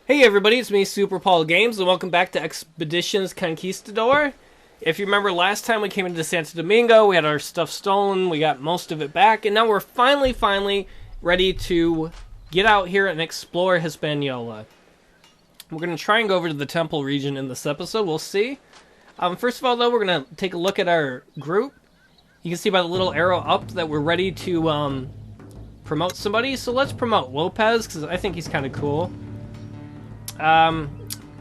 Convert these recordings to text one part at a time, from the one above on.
Hey everybody, it's me, SuperPaulGames, and welcome back to Expeditions Conquistador. If you remember last time we came into Santo Domingo, we had our stuff stolen, we got most of it back, and now we're finally ready to get out here and explore Hispaniola. We're going to try and go over to the temple region in this episode, we'll see. First of all though, we're going to take a look at our group. You can see by the little arrow up that we're ready to promote somebody, so let's promote Lopez, because I think he's kind of cool.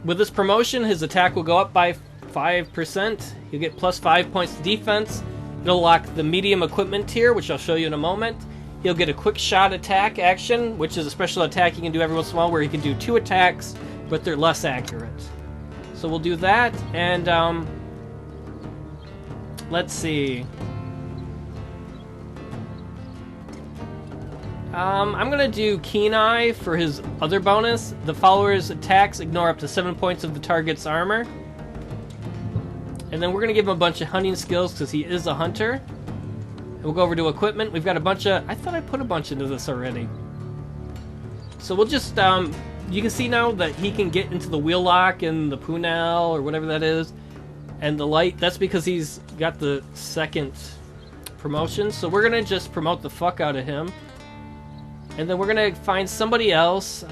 With this promotion, his attack will go up by 5%. He'll get plus 5 points to defense. It'll lock the medium equipment tier, which I'll show you in a moment. He'll get a quick shot attack action, which is a special attack he can do every once in a while, where he can do 2 attacks, but they're less accurate. So we'll do that, and let's see. I'm gonna do Keen Eye for his other bonus. The follower's attacks ignore up to 7 points of the target's armor. And then we're gonna give him a bunch of hunting skills because he is a hunter. And we'll go over to equipment. We've got a bunch of... I thought I put a bunch into this already. So we'll just... you can see now that he can get into the wheel lock and the punal or whatever that is. And the light. That's because he's got the second promotion. So we're gonna just promote the fuck out of him. And then we're gonna find somebody else.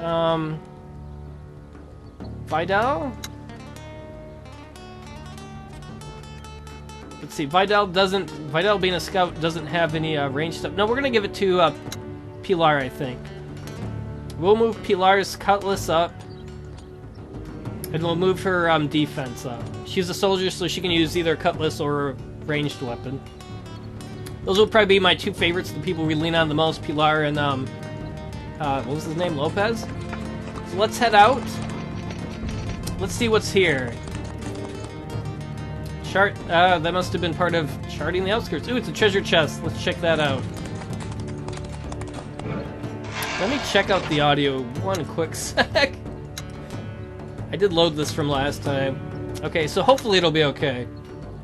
Vidal? Let's see, Vidal being a scout doesn't have any range stuff. No, we're gonna give it to Pilar, I think. We'll move Pilar's cutlass up. And we'll move her defense up. She's a soldier, so she can use either a cutlass or a ranged weapon. Those will probably be my two favorites, the people we lean on the most, Pilar and what was his name? Lopez? So let's head out. Let's see what's here. Chart, that must have been part of charting the outskirts. Ooh, it's a treasure chest. Let's check that out. Let me check out the audio one quick sec. I did load this from last time. Okay, so hopefully it'll be okay.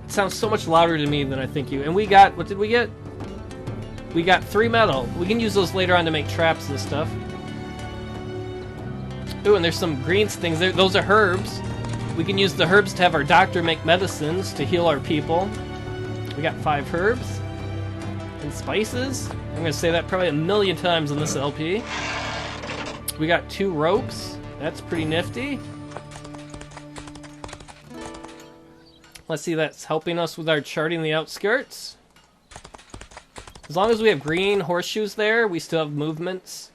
It sounds so much louder to me than I think you. And we got, what did we get? We got 3 metal. We can use those later on to make traps and stuff. Ooh, and there's some greens things there. Those are herbs. We can use the herbs to have our doctor make medicines to heal our people. We got 5 herbs. And spices. I'm going to say that probably a million times in this LP. We got 2 ropes. That's pretty nifty. Let's see, that's helping us with our charting the outskirts. As long as we have green horseshoes there, we still have movements.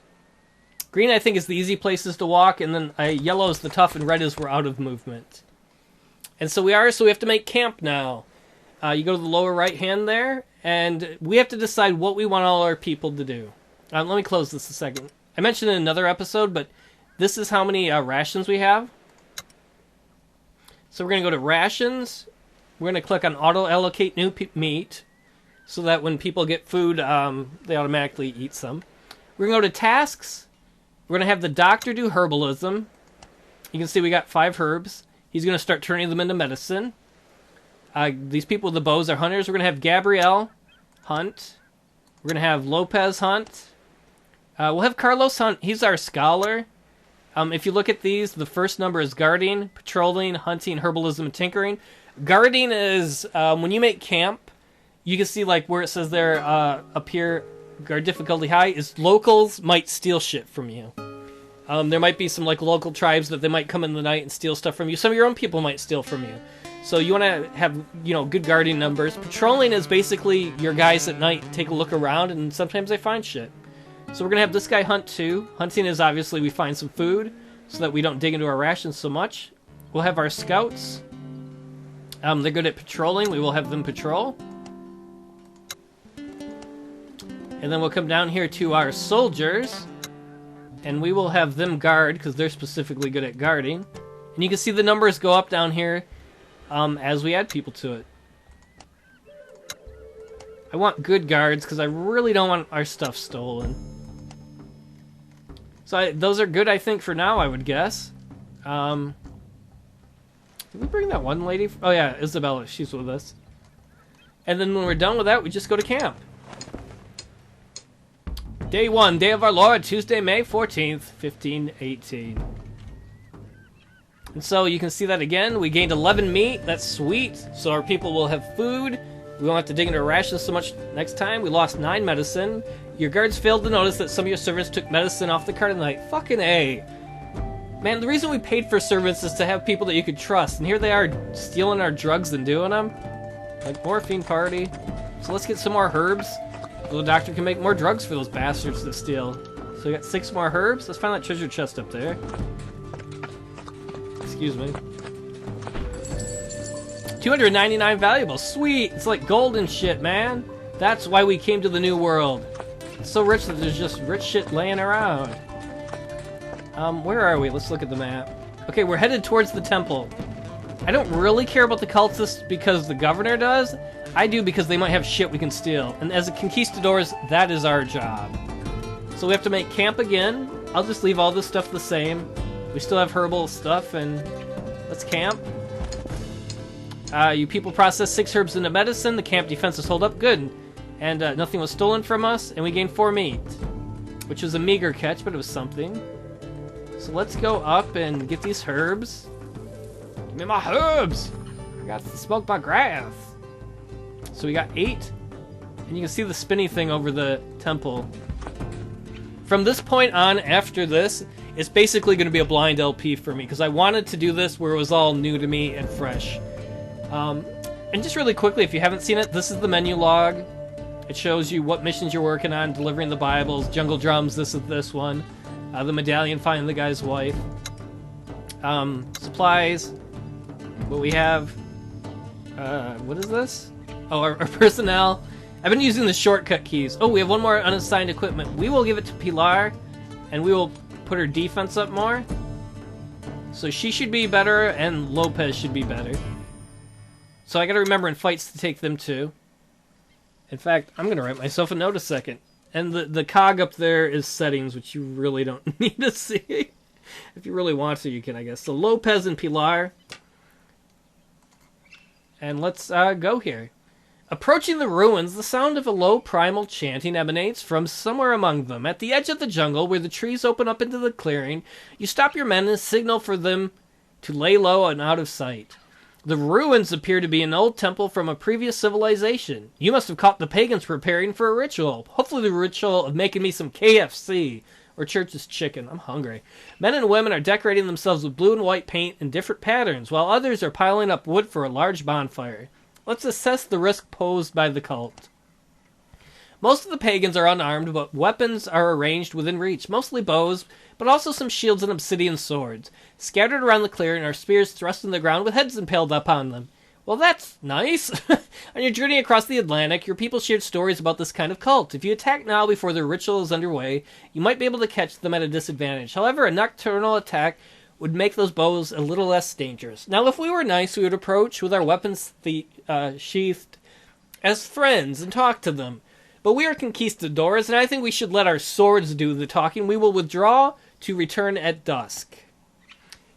Green, I think, is the easy places to walk, and then yellow is the tough, and red is we're out of movement. And so we have to make camp now. You go to the lower right hand there, and we have to decide what we want all our people to do. Let me close this a second. I mentioned in another episode, but this is how many rations we have. So we're going to go to rations. We're going to click on auto allocate new meat, so that when people get food, they automatically eat some. We're going to go to tasks. We're going to have the doctor do herbalism. You can see we got 5 herbs. He's going to start turning them into medicine. These people with the bows are hunters. We're going to have Gabriela hunt. We're going to have Lopez hunt. We'll have Carlos hunt. He's our scholar. If you look at these, the first number is guarding, patrolling, hunting, herbalism, and tinkering. Guarding is when you make camp. You can see, like, where it says there, up here, guard difficulty high, is locals might steal shit from you. There might be some, like, local tribes that they might come in the night and steal stuff from you. Some of your own people might steal from you. So you want to have, you know, good guarding numbers. Patrolling is basically your guys at night take a look around, and sometimes they find shit. So we're going to have this guy hunt, too. Hunting is obviously we find some food, so that we don't dig into our rations so much. We'll have our scouts. They're good at patrolling. We will have them patrol. And then we'll come down here to our soldiers, and we will have them guard, because they're specifically good at guarding. And you can see the numbers go up down here as we add people to it. I want good guards, because I really don't want our stuff stolen. So those are good, I think, for now, I would guess. Did we bring that one lady? Oh yeah, Isabela, she's with us. And then when we're done with that, we just go to camp. Day 1, Day of our Lord, Tuesday, May 14th, 1518. And so you can see that again. We gained 11 meat. That's sweet. So our people will have food. We won't have to dig into our rations so much next time. We lost 9 medicine. Your guards failed to notice that some of your servants took medicine off the cart tonight. Fucking A. Man, the reason we paid for servants is to have people that you could trust. And here they are stealing our drugs and doing them. Like morphine party. So let's get some more herbs. So the doctor can make more drugs for those bastards to steal. So we got 6 more herbs. Let's find that treasure chest up there. Excuse me. 299 valuables. Sweet! It's like gold and shit, man. That's why we came to the New World. It's so rich that there's just rich shit laying around. Where are we? Let's look at the map. Okay, we're headed towards the temple. I don't really care about the cultists because the governor does. I do because they might have shit we can steal. And as a conquistadors, that is our job. So we have to make camp again. I'll just leave all this stuff the same. We still have herbal stuff, and let's camp. You people processed 6 herbs into medicine. The camp defenses hold up good. And nothing was stolen from us, and we gained 4 meat. Which was a meager catch, but it was something. So let's go up and get these herbs. Give me my herbs! I got to smoke my grass. So we got 8. And you can see the spinny thing over the temple. From this point on, after this, it's basically going to be a blind LP for me, because I wanted to do this where it was all new to me and fresh. And just really quickly, if you haven't seen it, this is the menu log. It shows you what missions you're working on, delivering the Bibles, jungle drums, this is this one. The medallion, finding the guy's wife. Supplies. What we have. What is this? Oh, our personnel. I've been using the shortcut keys. Oh, we have one more unassigned equipment. We will give it to Pilar, and we will put her defense up more. So she should be better, and Lopez should be better. So I gotta remember in fights to take them too. In fact, I'm gonna write myself a note a second. And the cog up there is settings, which you really don't need to see. If you really want to, you can, I guess. So Lopez and Pilar. And let's go here. Approaching the ruins, the sound of a low primal chanting emanates from somewhere among them. At the edge of the jungle, where the trees open up into the clearing, you stop your men and signal for them to lay low and out of sight. The ruins appear to be an old temple from a previous civilization. You must have caught the pagans preparing for a ritual. Hopefully the ritual of making me some KFC, or church's chicken. I'm hungry. Men and women are decorating themselves with blue and white paint in different patterns, while others are piling up wood for a large bonfire. Let's assess the risk posed by the cult. Most of the pagans are unarmed, but weapons are arranged within reach, mostly bows, but also some shields and obsidian swords. Scattered around the clearing are spears thrust in the ground with heads impaled upon them. Well, that's nice. On your journey across the Atlantic, your people shared stories about this kind of cult. If you attack now before their ritual is underway, you might be able to catch them at a disadvantage. However, a nocturnal attack would make those bows a little less dangerous. Now, if we were nice, we would approach with our weapons sheathed as friends and talk to them. But we are conquistadors, and I think we should let our swords do the talking. We will withdraw to return at dusk.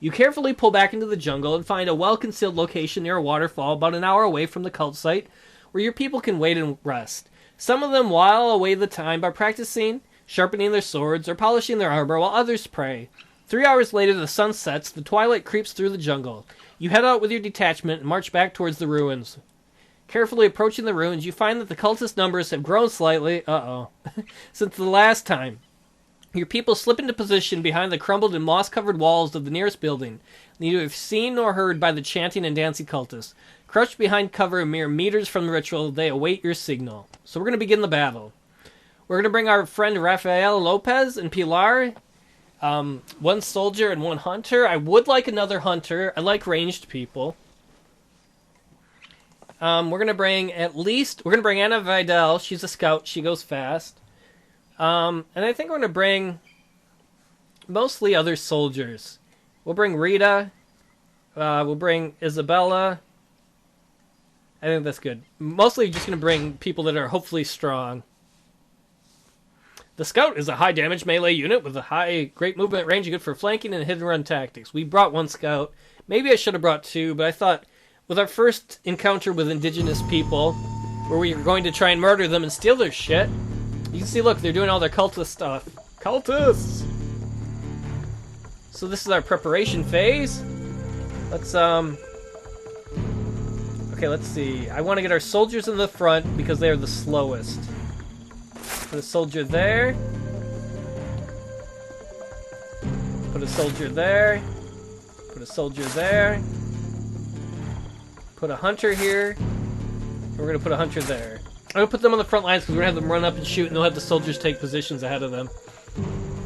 You carefully pull back into the jungle and find a well-concealed location near a waterfall about an hour away from the cult site where your people can wait and rest. Some of them while away the time by practicing, sharpening their swords, or polishing their armor, while others pray. 3 hours later, the sun sets, the twilight creeps through the jungle. You head out with your detachment and march back towards the ruins. Carefully approaching the ruins, you find that the cultist numbers have grown slightly, since the last time. Your people slip into position behind the crumbled and moss-covered walls of the nearest building. Neither have seen nor heard by the chanting and dancing cultists. Crouched behind cover mere meters from the ritual, they await your signal. So we're going to begin the battle. We're going to bring our friend Rafael, Lopez, and Pilar. One soldier and one hunter. I would like another hunter. I like ranged people. We're going to bring Ana Vidal. She's a scout. She goes fast. And I think we're going to bring mostly other soldiers. We'll bring Rita. We'll bring Isabela. I think that's good. Mostly just going to bring people that are hopefully strong. The scout is a high damage melee unit with a great movement range, good for flanking and hit and run tactics. We brought one scout. Maybe I should have brought 2, but I thought with our first encounter with indigenous people, where we were going to try and murder them and steal their shit, you can see, look, they're doing all their cultist stuff. Cultists! So this is our preparation phase. Let's, okay, let's see. I want to get our soldiers in the front because they are the slowest. Put a soldier there. Put a soldier there. Put a soldier there. Put a hunter here. And we're going to put a hunter there. I'm going to put them on the front lines because we're going to have them run up and shoot, and they'll have the soldiers take positions ahead of them.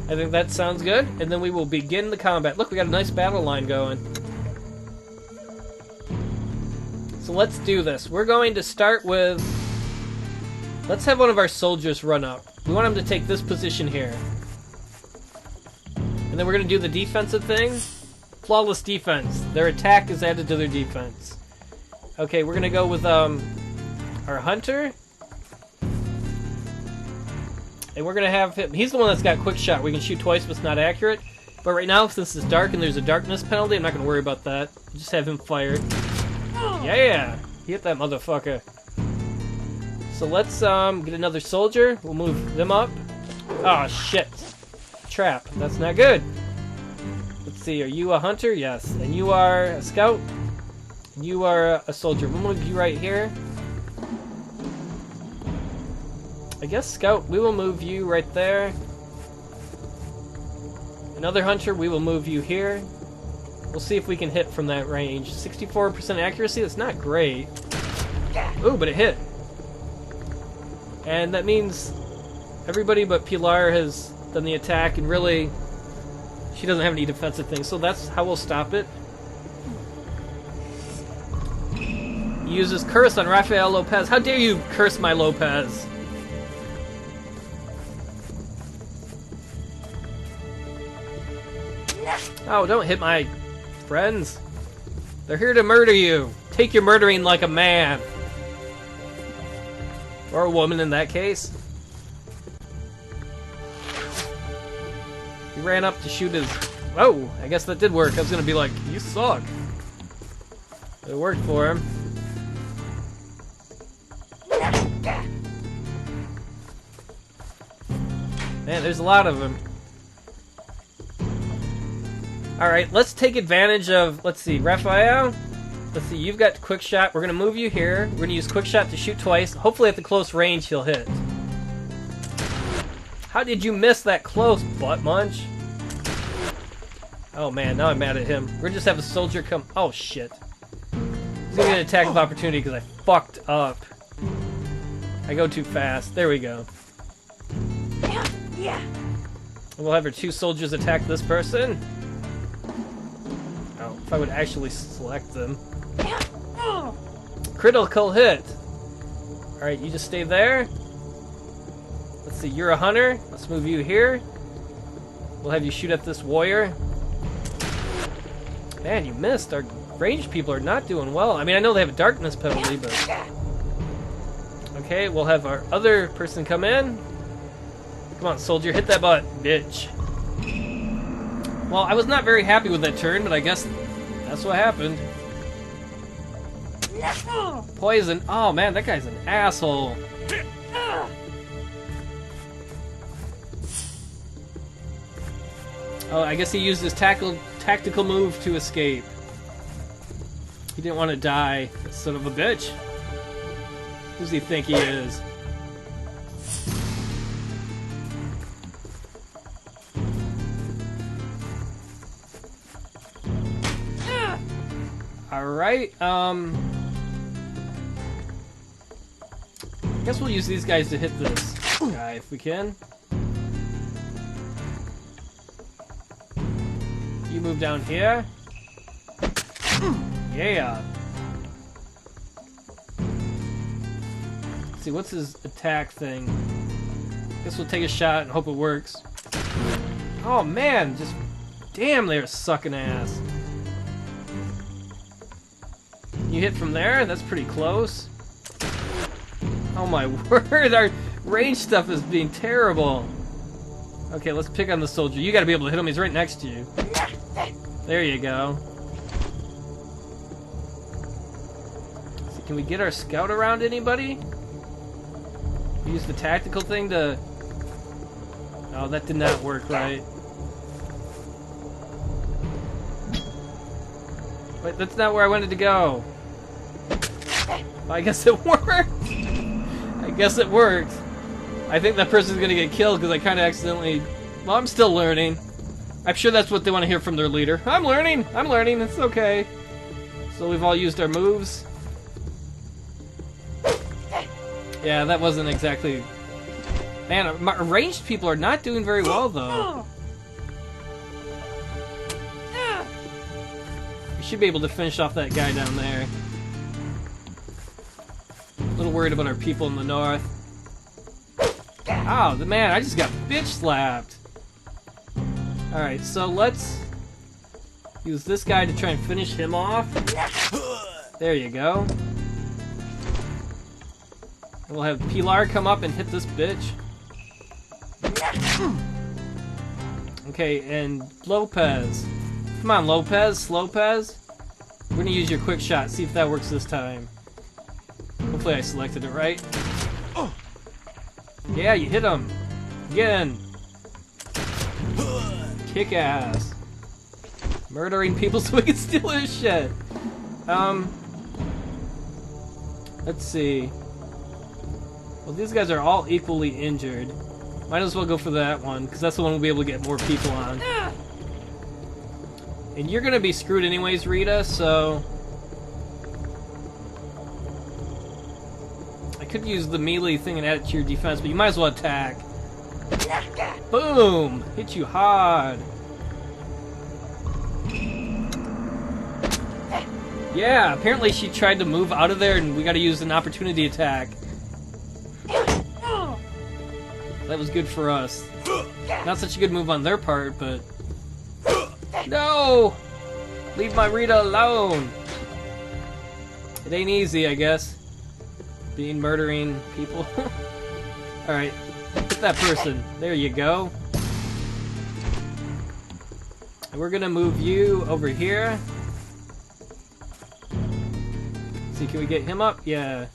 I think that sounds good. And then we will begin the combat. Look, we got a nice battle line going. So let's do this. We're going to start with... Let's have one of our soldiers run up. We want him to take this position here. And then we're going to do the defensive thing. Flawless defense. Their attack is added to their defense. Okay, we're going to go with our hunter. And we're going to have him... He's the one that's got quick shot. We can shoot twice, but it's not accurate. But right now, since it's dark and there's a darkness penalty, I'm not going to worry about that. Just have him fire. Yeah! Hit that motherfucker. So let's get another soldier. We'll move them up. Oh, shit. Trap. That's not good. Let's see. Are you a hunter? Yes. And you are a scout? You are a soldier. We'll move you right here. I guess scout, we will move you right there. Another hunter, we will move you here. We'll see if we can hit from that range. 64% accuracy, that's not great. Ooh, but it hit. And that means everybody but Pilar has done the attack, and really, she doesn't have any defensive things, so that's how we'll stop it. He uses curse on Rafael Lopez. How dare you curse my Lopez? Oh, don't hit my friends. They're here to murder you. Take your murdering like a man. Or a woman in that case. He ran up to shoot his... Oh, I guess that did work. I was going to be like, you suck. It worked for him. Man, there's a lot of them. Alright, let's take advantage of, let's see, Rafael. Let's see, you've got quick shot. We're going to move you here. We're going to use quick shot to shoot twice. Hopefully at the close range he'll hit. How did you miss that close, butt munch? Oh man, now I'm mad at him. We're going to just have a soldier come... Oh shit. He's going to get an attack of opportunity because I fucked up. I go too fast. There we go. Yeah. We'll have our two soldiers attack this person. Oh, if I would actually select them. Critical hit. Alright, you just stay there. Let's see, you're a hunter. Let's move you here. We'll have you shoot at this warrior. Man, you missed. Our ranged people are not doing well. I mean, I know they have a darkness penalty, but... Okay, we'll have our other person come in. Come on, soldier, hit that butt, bitch. Well, I was not very happy with that turn, but I guess that's what happened. Poison. Oh man, that guy's an asshole. Oh, I guess he used his tactical move to escape. He didn't want to die, son of a bitch. Who does he think he is? Alright, I guess we'll use these guys to hit this guy if we can. You move down here. Yeah. Let's see, what's his attack thing? Guess we'll take a shot and hope it works. Oh man, just damn, they're sucking ass. You hit from there? That's pretty close. Oh my word, our range stuff is being terrible. Okay, let's pick on the soldier. You gotta be able to hit him, he's right next to you. There you go. So can we get our scout around anybody? Use the tactical thing to... Oh, that did not work right. Wait, that's not where I wanted to go. I guess it worked. I guess it worked. I think that person's gonna get killed because I kind of accidentally... Well, I'm still learning. I'm sure that's what they want to hear from their leader. I'm learning! I'm learning, it's okay. So we've all used our moves. Yeah, that wasn't exactly... Man, ranged people are not doing very well, though. We should be able to finish off that guy down there. A little worried about our people in the north. Oh, man, I just got bitch slapped. Alright, so let's use this guy to try and finish him off. There you go. And we'll have Pilar come up and hit this bitch. Okay, and Lopez. Come on, Lopez. We're gonna use your quick shot, see if that works this time. Hopefully I selected it right. Yeah, you hit him. Again. Kick ass. Murdering people so we can steal their shit. Let's see. Well, these guys are all equally injured. Might as well go for that one, because that's the one we'll be able to get more people on. And you're gonna be screwed anyways, Rita, so... I could use the melee thing and add it to your defense, but you might as well attack. Boom! Hit you hard. Yeah, apparently she tried to move out of there and we gotta use an opportunity attack. That was good for us. Not such a good move on their part, but... No! Leave my Rita alone! It ain't easy, I guess. Being murdering people. Alright, hit that person. There you go. And we're gonna move you over here. See, can we get him up? Yeah.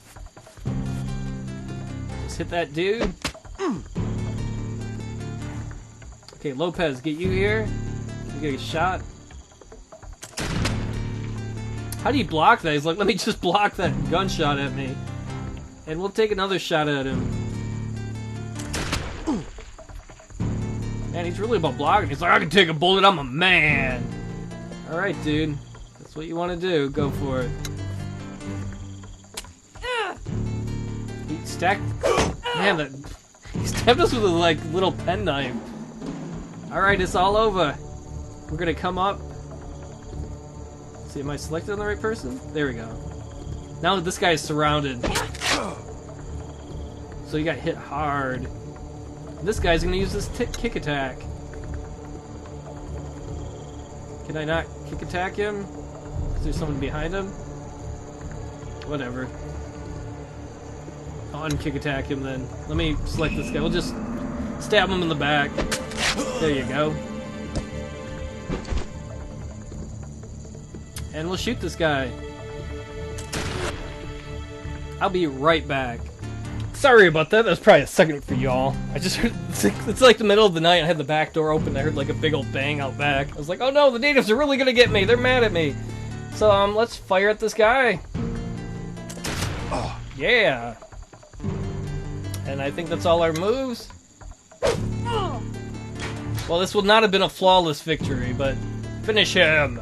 Just hit that dude. Okay, Lopez, get you here. You get a shot. How do you block that? He's like, let me just block that gunshot at me. And we'll take another shot at him. Man, he's really about blocking. He's like, I can take a bullet, I'm a man. Alright, dude. That's what you want to do. Go for it. He stacked... Man, that... He stabbed us with a, like, little penknife. Alright, it's all over. We're gonna come up. Let's see, am I selected on the right person? There we go. Now that this guy is surrounded. So he got hit hard. This guy's gonna use this kick attack. Can I not kick attack him? Is there someone behind him? Whatever. I'll unkick attack him then. Let me select this guy. We'll just stab him in the back. There you go. And we'll shoot this guy. I'll be right back. Sorry about that. That was probably a second for y'all. I just heard... It's like the middle of the night. I had the back door open. I heard like a big old bang out back. I was like, oh no, the natives are really gonna get me. They're mad at me. So, let's fire at this guy. Oh, yeah. And I think that's all our moves. Well, this would not have been a flawless victory, but finish him.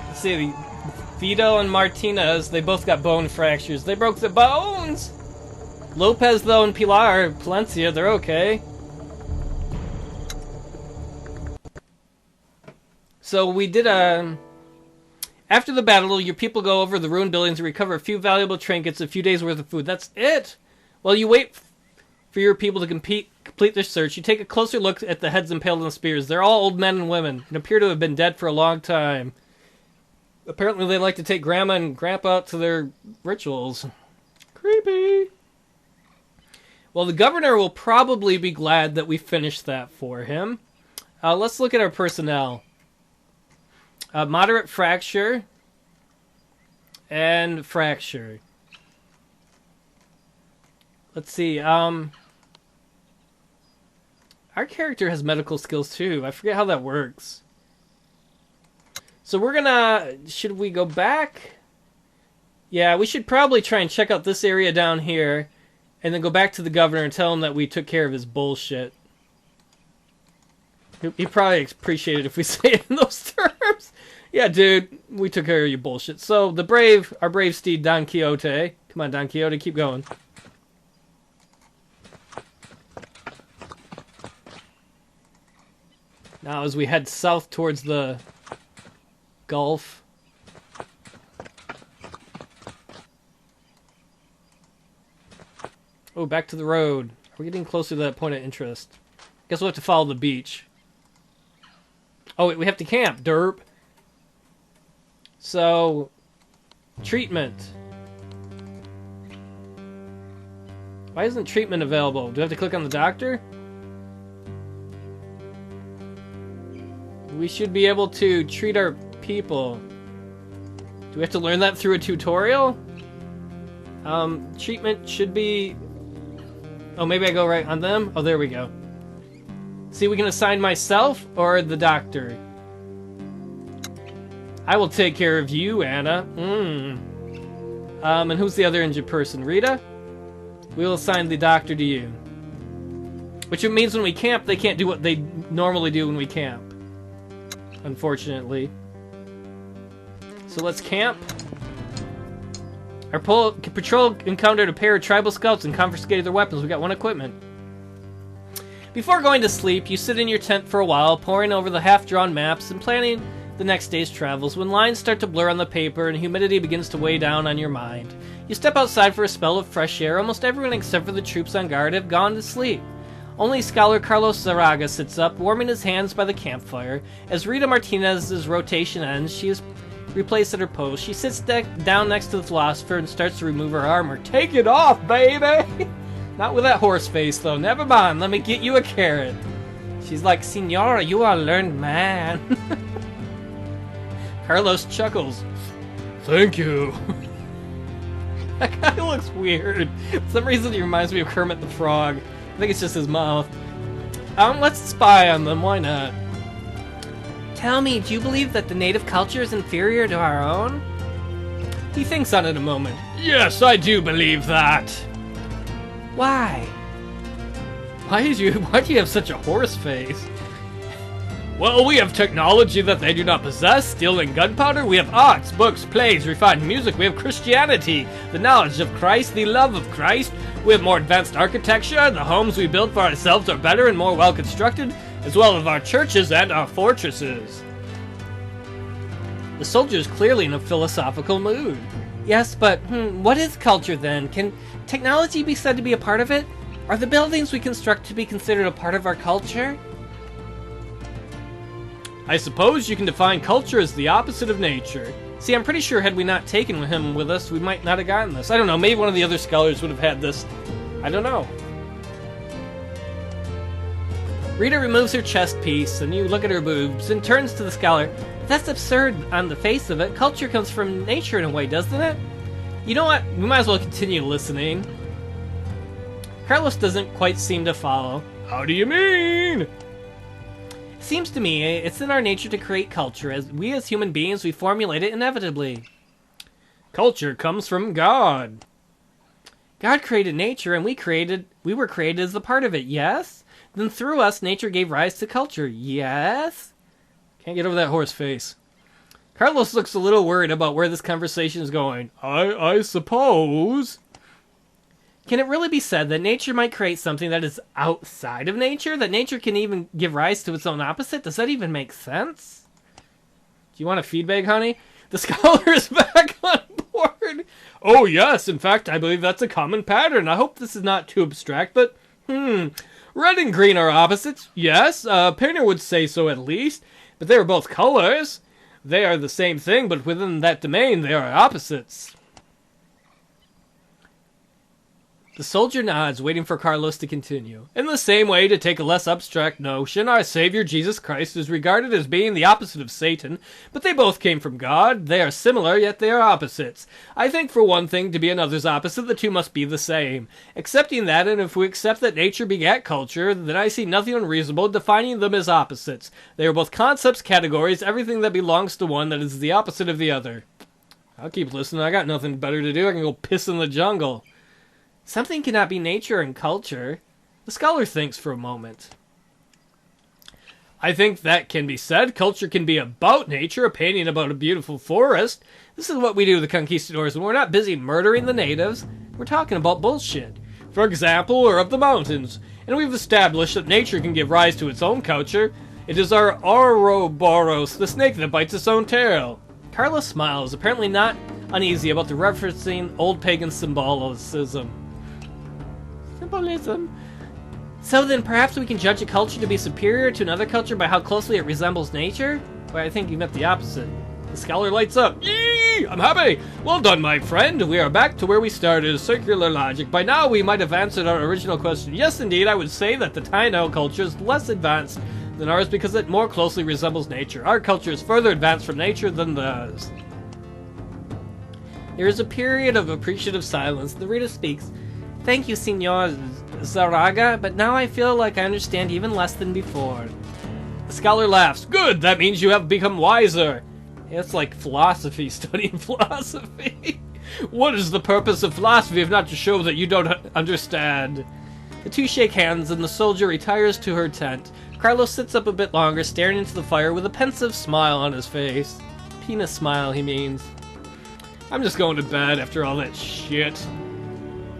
Let's see, Vito and Martinez, they both got bone fractures. They broke the bones! Lopez, though, and Pilar, Palencia, they're okay. So we did a... After the battle, your people go over the ruined buildings and recover a few valuable trinkets, a few days' worth of food. That's it! While you wait for your people to complete their search, you take a closer look at the heads impaled on the spears. They're all old men and women, and appear to have been dead for a long time. Apparently they like to take Grandma and Grandpa out to their rituals. Creepy! Well, the governor will probably be glad that we finished that for him. Let's look at our personnel. Moderate fracture and fracture. Let's see. Our character has medical skills too. I forget how that works. So we're gonna... Should we go back? Yeah, we should probably try and check out this area down here. And then go back to the governor and tell him that we took care of his bullshit. He'd probably appreciate it if we say it in those terms. Yeah, dude, we took care of your bullshit. So, our brave steed, Don Quixote. Come on, Don Quixote, keep going. Now, as we head south towards the Gulf. Oh, back to the road. We're getting closer to that point of interest. Guess we'll have to follow the beach. Oh, wait, we have to camp, derp. So, treatment. Why isn't treatment available? Do I have to click on the doctor? We should be able to treat our people. Do we have to learn that through a tutorial? Treatment should be... Oh, maybe I go right on them? Oh, there we go. See, we can assign myself or the doctor. I will take care of you, Anna. And who's the other injured person? Rita? We'll assign the doctor to you. Which means when we camp, they can't do what they normally do when we camp. Unfortunately. So let's camp. Our patrol encountered a pair of tribal scouts and confiscated their weapons. We got one equipment. Before going to sleep, you sit in your tent for a while, poring over the half-drawn maps and planning the next day's travels. When lines start to blur on the paper and humidity begins to weigh down on your mind, you step outside for a spell of fresh air. Almost everyone except for the troops on guard have gone to sleep. Only Scholar Carlos Zarraga sits up, warming his hands by the campfire. As Rita Martinez's rotation ends, she is replaced at her post. She sits down next to the philosopher and starts to remove her armor. Take it off, baby! Not with that horse face, though. Never mind, let me get you a carrot. She's like, Senora, you are a learned man. Carlos chuckles. Thank you. That guy looks weird. For some reason he reminds me of Kermit the Frog. I think it's just his mouth. Let's spy on them, why not? Tell me, do you believe that the native culture is inferior to our own? He thinks on it a moment. Yes, I do believe that. Why? Why do you have such a horse face? Well, we have technology that they do not possess, steel and gunpowder. We have arts, books, plays, refined music. We have Christianity, the knowledge of Christ, the love of Christ. We have more advanced architecture. The homes we build for ourselves are better and more well-constructed, as well as our churches and our fortresses. The soldier is clearly in a philosophical mood. Yes, but what is culture then? Can technology be said to be a part of it? Are the buildings we construct to be considered a part of our culture? I suppose you can define culture as the opposite of nature. See, I'm pretty sure had we not taken him with us, we might not have gotten this. I don't know, maybe one of the other scholars would have had this. I don't know. Rita removes her chest piece, and you look at her boobs, and turns to the scholar. That's absurd on the face of it. Culture comes from nature in a way, doesn't it? You know what? We might as well continue listening. Carlos doesn't quite seem to follow. How do you mean? Seems to me it's in our nature to create culture. As human beings, we formulate it inevitably. Culture comes from God. God created nature, and we were created as a part of it, yes? Then through us, nature gave rise to culture, yes? Can't get over that horse face. Carlos looks a little worried about where this conversation is going. I suppose... Can it really be said that nature might create something that is outside of nature? That nature can even give rise to its own opposite? Does that even make sense? Do you want a feedback, honey? The scholar is back on board. Oh, yes. In fact, I believe that's a common pattern. I hope this is not too abstract, but... Red and green are opposites. Yes, painter would say so at least. But they are both colors. They are the same thing, but within that domain, they are opposites. The soldier nods, waiting for Carlos to continue. In the same way, to take a less abstract notion, our Savior Jesus Christ is regarded as being the opposite of Satan, but they both came from God. They are similar, yet they are opposites. I think for one thing, to be another's opposite, the two must be the same. Accepting that, and if we accept that nature begat culture, then I see nothing unreasonable in defining them as opposites. They are both concepts, categories, everything that belongs to one that is the opposite of the other. I'll keep listening. I got nothing better to do. I can go piss in the jungle. Something cannot be nature and culture. The scholar thinks for a moment. I think that can be said. Culture can be about nature, a painting about a beautiful forest. This is what we do, the conquistadors, when we're not busy murdering the natives. We're talking about bullshit. For example, we're of the mountains, and we've established that nature can give rise to its own culture. It is our Ouroboros, the snake that bites its own tail. Carlos smiles, apparently not uneasy about the referencing old pagan symbolism. So then perhaps we can judge a culture to be superior to another culture by how closely it resembles nature? Well, I think you meant the opposite. The scholar lights up. Yee! I'm happy! Well done, my friend. We are back to where we started, circular logic. By now we might have answered our original question. Yes, indeed, I would say that the Taino culture is less advanced than ours because it more closely resembles nature. Our culture is further advanced from nature than theirs. There is a period of appreciative silence. The reader speaks. Thank you, Senor Zarraga, but now I feel like I understand even less than before. The scholar laughs. Good, that means you have become wiser. It's like philosophy, studying philosophy. What is the purpose of philosophy if not to show that you don't understand? The two shake hands and the soldier retires to her tent. Carlos sits up a bit longer, staring into the fire with a pensive smile on his face. Penis smile, he means. I'm just going to bed after all that shit.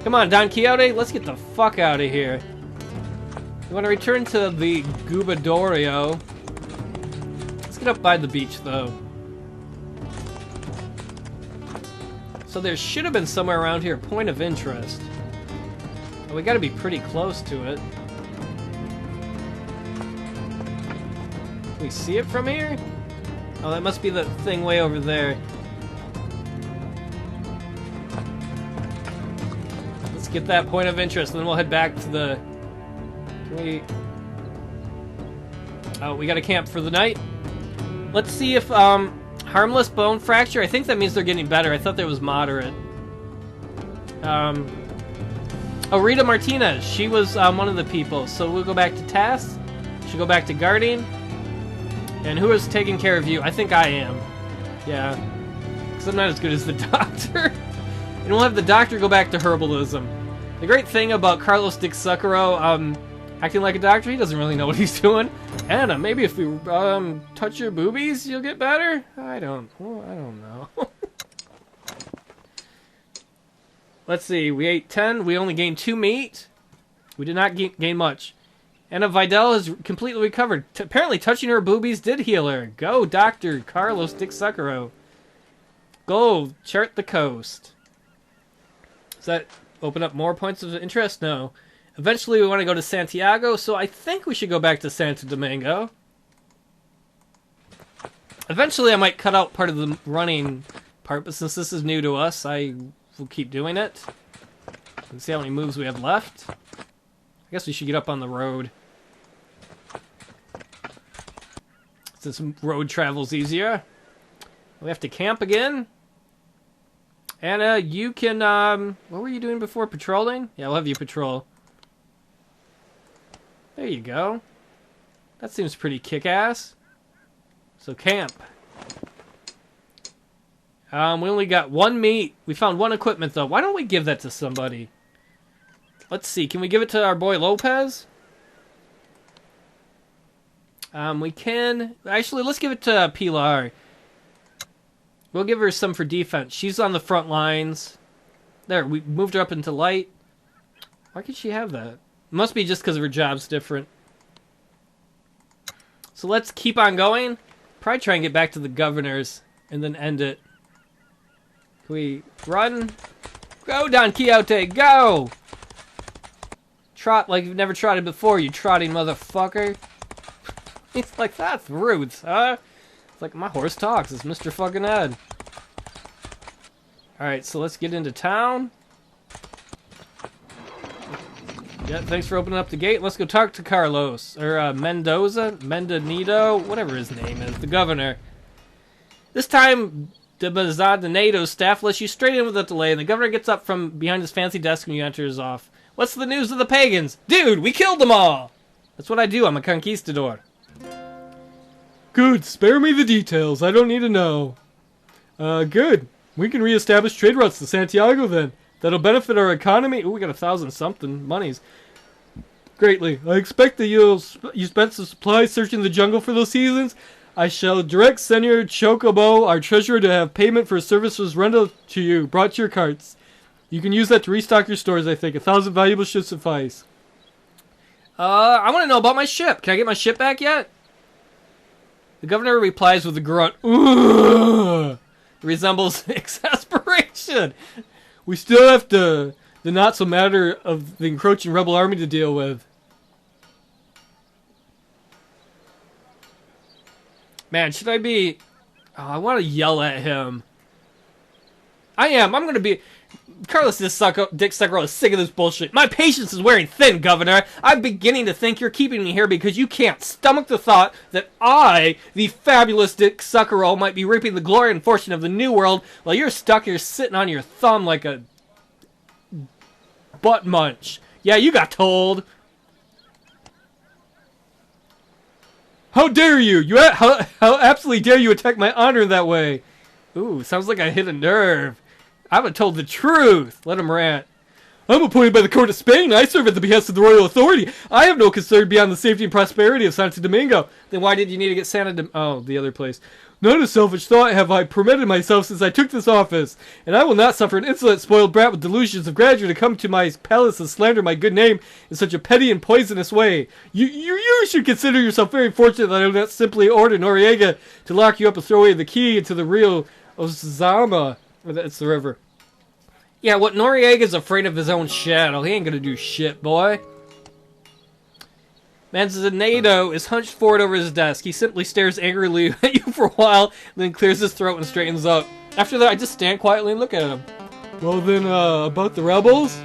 Come on, Don Quixote, let's get the fuck out of here. We want to return to the Gubernadorio. Let's get up by the beach, though. So there should have been somewhere around here a point of interest. But we gotta be pretty close to it. Can we see it from here? Oh, that must be the thing way over there. Get that point of interest, and then we'll head back to the... Can we... Oh, we got a camp for the night. Let's see if, harmless bone fracture. I think that means they're getting better. I thought that was moderate. Oh, Rita Martinez. She was, one of the people. So we'll go back to tasks. She'll go back to guarding. And who is taking care of you? I think I am. Yeah. Because I'm not as good as the doctor. And we'll have the doctor go back to herbalism. The great thing about Carlos Dicksuckerro, acting like a doctor, he doesn't really know what he's doing. Anna, maybe if we, touch your boobies, you'll get better? I don't know. Let's see, we ate 10, we only gained 2 meat. We did not gain much. Anna Vidal has completely recovered. Apparently touching her boobies did heal her. Go, Dr. Carlos Dicksuckerro. Go, chart the coast. Does that open up more points of interest? No. Eventually we want to go to Santiago, so I think we should go back to Santo Domingo. Eventually I might cut out part of the running part, but since this is new to us, I will keep doing it. Let's see how many moves we have left. I guess we should get up on the road. Since road travel's easier. We have to camp again. Anna, you can, what were you doing before? Patrolling? Yeah, we'll have you patrol. There you go. That seems pretty kick-ass. So, camp. We only got 1 meat. We found 1 equipment, though. Why don't we give that to somebody? Let's see. Can we give it to our boy Lopez? We can. Actually, let's give it to Pilar. We'll give her some for defense. She's on the front lines. There, we moved her up into light. Why could she have that? Must be just because of her job's different. So let's keep on going. Probably try and get back to the governors and then end it. Can we run? Go, Don Quixote, go! Trot like you've never trotted before, you trotting motherfucker. It's like, that's rude, huh? It's like, my horse talks, it's Mr. fucking Ed. Alright, so let's get into town. Yeah, thanks for opening up the gate. Let's go talk to Carlos. Or, Mendonito, whatever his name is, the governor. This time, de Manzanedo's staff lets you straight in without delay, and the governor gets up from behind his fancy desk when you enter his office. What's the news of the pagans? Dude, we killed them all! That's what I do, I'm a conquistador. Good, spare me the details, I don't need to know. Good. We can reestablish trade routes to Santiago then. That'll benefit our economy. Ooh, we got 1,000-something monies. Greatly. I expect that you spent some supplies searching the jungle for those seasons. I shall direct Senor Chocobo, our treasurer, to have payment for services rendered to you, brought to your carts. You can use that to restock your stores, I think. 1,000 valuables should suffice. I want to know about my ship. Can I get my ship back yet? The governor replies with a grunt. Ugh! It resembles exasperation. We still have the not-so-matter of the encroaching rebel army to deal with. Man, should I be... Oh, I want to yell at him. I am. I'm going to be... Carlos Dicksuckerro is sick of this bullshit. My patience is wearing thin, Governor. I'm beginning to think you're keeping me here because you can't stomach the thought that I, the fabulous Dicksuckerro, might be reaping the glory and fortune of the New World while you're stuck here sitting on your thumb like a butt munch. Yeah, you got told. How dare you? How absolutely dare you attack my honor in that way? Ooh, sounds like I hit a nerve. I haven't told the truth. Let him rant. I'm appointed by the court of Spain. I serve at the behest of the royal authority. I have no concern beyond the safety and prosperity of Santo Domingo. Then why did you need to get the other place? Not a selfish thought have I permitted myself since I took this office, and I will not suffer an insolent, spoiled brat with delusions of grandeur to come to my palace and slander my good name in such a petty and poisonous way. You should consider yourself very fortunate that I did not simply order Noriega to lock you up and throw away the key into the Rio Ozama. It's the river. Yeah, what Noriega's afraid of his own shadow. He ain't gonna do shit, boy. Manzanedo is hunched forward over his desk. He simply stares angrily at you for a while, then clears his throat and straightens up. After that, I just stand quietly and look at him. Well then, about the rebels?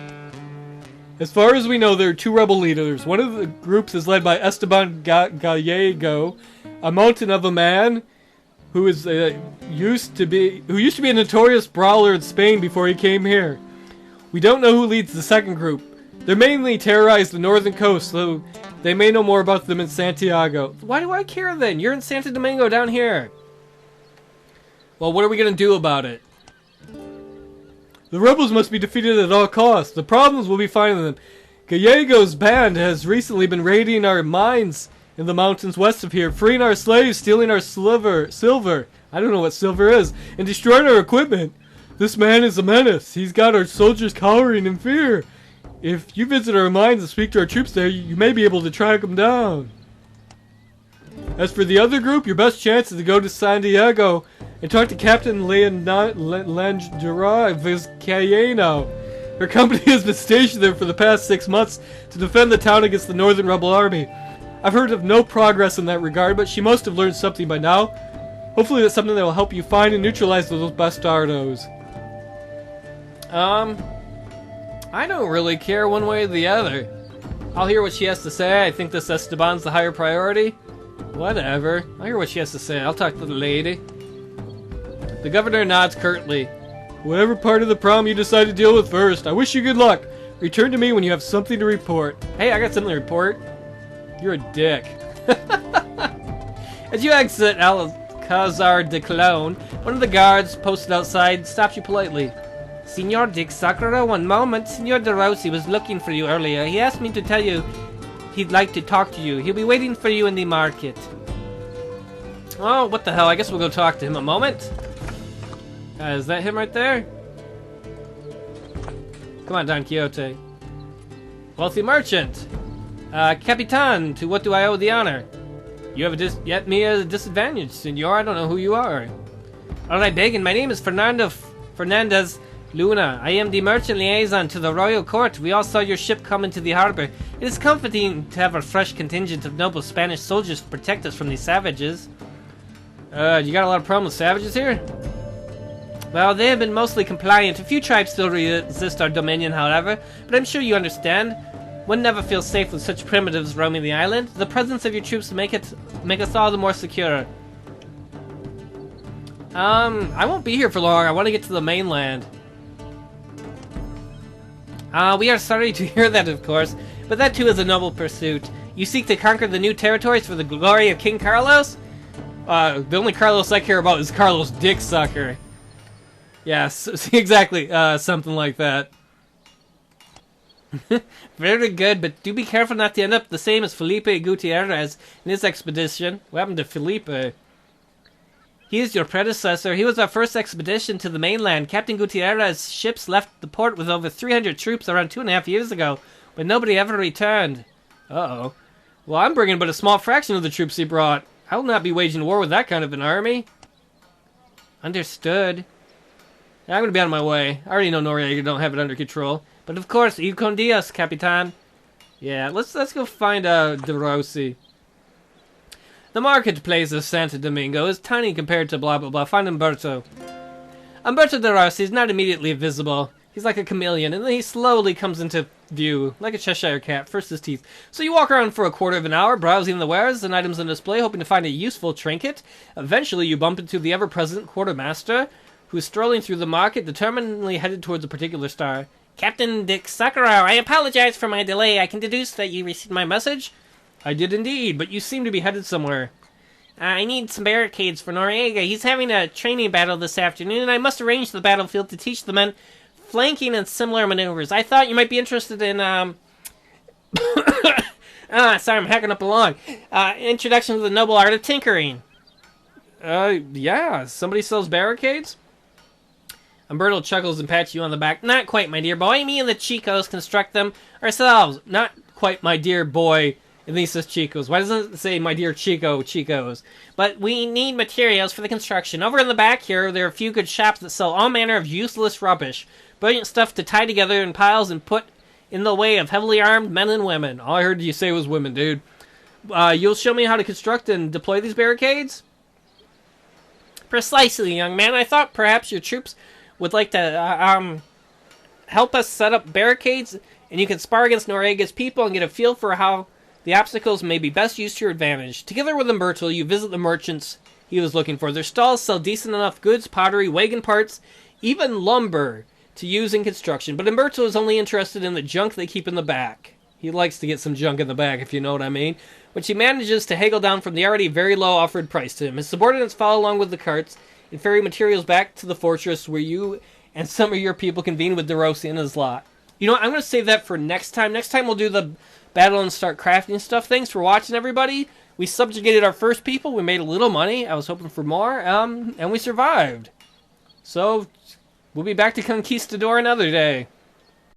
As far as we know, there are two rebel leaders. One of the groups is led by Esteban Gallego, a mountain of a man who used to be a notorious brawler in Spain before he came here. We don't know who leads the second group. They mainly terrorize the northern coast, though they may know more about them in Santiago. Why do I care then? You're in Santo Domingo down here. Well, what are we gonna do about it? The rebels must be defeated at all costs. The problems will be finding them. Gallego's band has recently been raiding our mines in the mountains west of here, freeing our slaves, stealing our silver, I don't know what silver is, and destroying our equipment. This man is a menace. He's got our soldiers cowering in fear. If you visit our mines and speak to our troops there, you may be able to track them down. As for the other group, your best chance is to go to Santiago and talk to Captain Landra Vizcayeno. Her company has been stationed there for the past 6 months to defend the town against the northern rebel army. I've heard of no progress in that regard, but she must have learned something by now. Hopefully that's something that will help you find and neutralize those bastardos. I don't really care one way or the other. I'll hear what she has to say. I think this Esteban's the higher priority. Whatever. I'll hear what she has to say. I'll talk to the lady. The governor nods curtly. Whatever part of the problem you decide to deal with first, I wish you good luck. Return to me when you have something to report. Hey, I got something to report. You're a dick. As you exit Alcazar de Colon, one of the guards posted outside stops you politely. Senor Dicksuckerro, one moment. Senor De Rossi was looking for you earlier. He asked me to tell you he'd like to talk to you. He'll be waiting for you in the market. Oh, what the hell. I guess we'll go talk to him a moment. Is that him right there? Come on, Don Quixote. Wealthy merchant. Capitan, to what do I owe the honor? You have yet me at a disadvantage, senor. I don't know who you are. Alright, begging. My name is Hernandez Luna. I am the merchant liaison to the royal court. We all saw your ship come into the harbor. It is comforting to have a fresh contingent of noble Spanish soldiers to protect us from these savages. You got a lot of problems with savages here? Well, they have been mostly compliant. A few tribes still resist our dominion, however, but I'm sure you understand. One never feels safe with such primitives roaming the island. The presence of your troops make us all the more secure. I won't be here for long. I want to get to the mainland. We are sorry to hear that, of course, but that too is a noble pursuit. You seek to conquer the new territories for the glory of King Carlos? The only Carlos I care about is Carlos Dicksuckerro. Yes, exactly, something like that. Very good, but do be careful not to end up the same as Felipe Gutierrez in his expedition. What happened to Felipe? He is your predecessor. He was our first expedition to the mainland. Captain Gutierrez's ships left the port with over 300 troops around 2.5 years ago, but nobody ever returned. Uh-oh. Well, I'm bringing but a small fraction of the troops he brought. I will not be waging war with that kind of an army. Understood. I'm going to be on my way. I already know Noriega don't have it under control. But of course, y con Dios, Capitan. Yeah, let's go find De Rossi. The marketplace of Santo Domingo is tiny compared to blah blah blah. Find Umberto. Umberto De Rossi is not immediately visible. He's like a chameleon, and then he slowly comes into view, like a Cheshire cat, first his teeth. So you walk around for a quarter of an hour, browsing the wares and items on display, hoping to find a useful trinket. Eventually, you bump into the ever-present quartermaster, who is strolling through the market, determinedly headed towards a particular star. Captain Dicksuckerro, I apologize for my delay. I can deduce that you received my message. I did indeed, but you seem to be headed somewhere. I need some barricades for Noriega. He's having a training battle this afternoon, and I must arrange the battlefield to teach the men flanking and similar maneuvers. I thought you might be interested in, sorry, I'm hacking up along. Introduction to the noble art of tinkering. Yeah, somebody sells barricades? Umberto chuckles and pats you on the back. Not quite, my dear boy. Me and the Chicos construct them ourselves. Not quite, my dear boy. And then he says Chicos. Why doesn't it say, my dear Chicos? But we need materials for the construction. Over in the back here, there are a few good shops that sell all manner of useless rubbish. Brilliant stuff to tie together in piles and put in the way of heavily armed men and women. All I heard you say was women, dude. You'll show me how to construct and deploy these barricades? Precisely, young man. I thought perhaps your troops would like to help us set up barricades, and you can spar against Noriega's people and get a feel for how the obstacles may be best used to your advantage. Together with Umberto, you visit the merchants he was looking for. Their stalls sell decent enough goods, pottery, wagon parts, even lumber to use in construction. But Umberto is only interested in the junk they keep in the back. He likes to get some junk in the back, if you know what I mean, which he manages to haggle down from the already very low offered price to him. His subordinates follow along with the carts and ferry materials back to the fortress where you and some of your people convene with De Rossi and his lot. You know what, I'm going to save that for next time. Next time we'll do the battle and start crafting stuff. Thanks for watching, everybody. We subjugated our first people. We made a little money. I was hoping for more, and we survived. So, we'll be back to Conquistador another day.